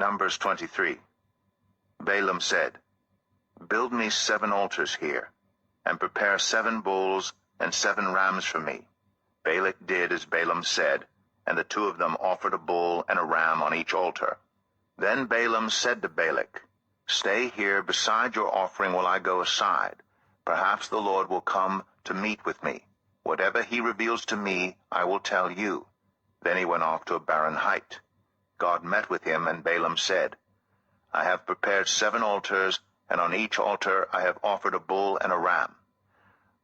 Numbers 23. Balaam said, "Build me 7 altars here, and prepare 7 bulls and 7 rams for me." Balak did as Balaam said, and the 2 of them offered a bull and a ram on each altar. Then Balaam said to Balak, "Stay here beside your offering while I go aside. Perhaps the Lord will come to meet with me. Whatever he reveals to me, I will tell you." Then he went off to a barren height. God met with him, and Balaam said, "I have prepared 7 altars, and on each altar I have offered a bull and a ram."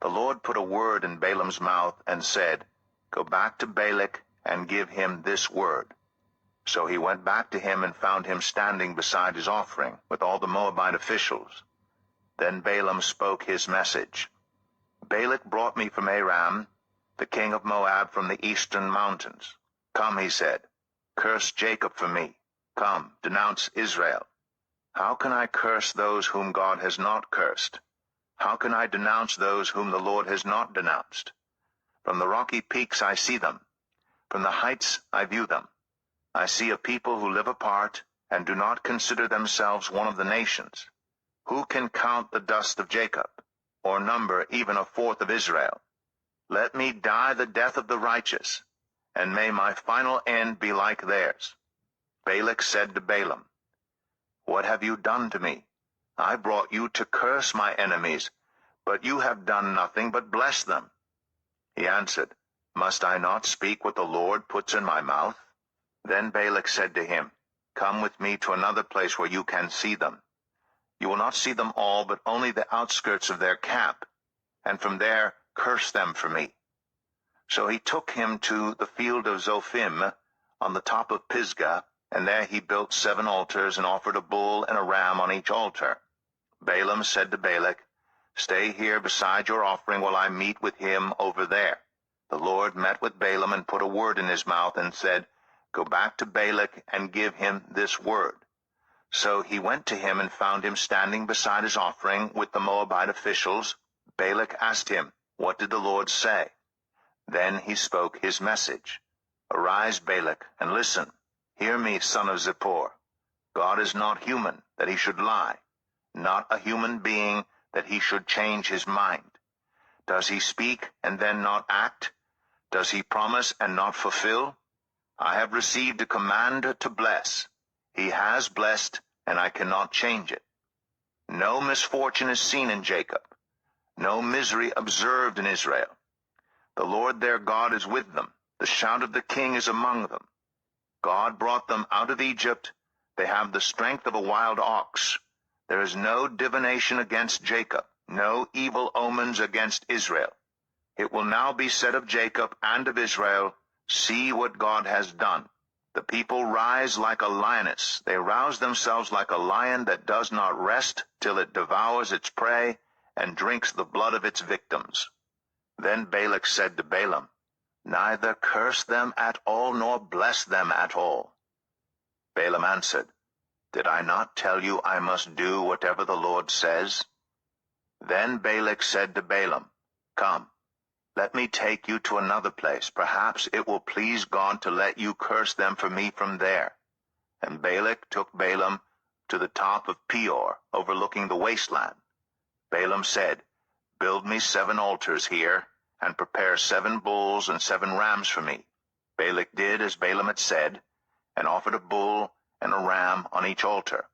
The Lord put a word in Balaam's mouth and said, "Go back to Balak and give him this word." So he went back to him and found him standing beside his offering with all the Moabite officials. Then Balaam spoke his message. "Balak brought me from Aram, the king of Moab, from the eastern mountains. Come," he said, "curse Jacob for me. Come, denounce Israel. How can I curse those whom God has not cursed? How can I denounce those whom the Lord has not denounced? From the rocky peaks I see them. From the heights I view them. I see a people who live apart and do not consider themselves one of the nations. Who can count the dust of Jacob, or number even a fourth of Israel? Let me die the death of the righteous, and may my final end be like theirs." Balak said to Balaam, "What have you done to me? I brought you to curse my enemies, but you have done nothing but bless them." He answered, "Must I not speak what the Lord puts in my mouth?" Then Balak said to him, "Come with me to another place where you can see them. You will not see them all, but only the outskirts of their camp, and from there curse them for me." So he took him to the field of Zophim on the top of Pisgah, and there he built 7 altars and offered a bull and a ram on each altar. Balaam said to Balak, "Stay here beside your offering while I meet with him over there." The Lord met with Balaam and put a word in his mouth and said, "Go back to Balak and give him this word." So he went to him and found him standing beside his offering with the Moabite officials. Balak asked him, "What did the Lord say?" Then he spoke his message. "Arise, Balak, and listen. Hear me, son of Zippor. God is not human, that he should lie, not a human being, that he should change his mind. Does he speak and then not act? Does he promise and not fulfill? I have received a command to bless. He has blessed, and I cannot change it. No misfortune is seen in Jacob, no misery observed in Israel. The Lord their God is with them. The shout of the king is among them. God brought them out of Egypt. They have the strength of a wild ox. There is no divination against Jacob, no evil omens against Israel. It will now be said of Jacob and of Israel, 'See what God has done.' The people rise like a lioness. They rouse themselves like a lion that does not rest till it devours its prey and drinks the blood of its victims." Then Balak said to Balaam, "Neither curse them at all nor bless them at all." Balaam answered, "Did I not tell you I must do whatever the Lord says?" Then Balak said to Balaam, "Come, let me take you to another place. Perhaps it will please God to let you curse them for me from there." And Balak took Balaam to the top of Peor, overlooking the wasteland. Balaam said, "Build me 7 altars here, and prepare 7 bulls and 7 rams for me." Balak did as Balaam had said, and offered a bull and a ram on each altar.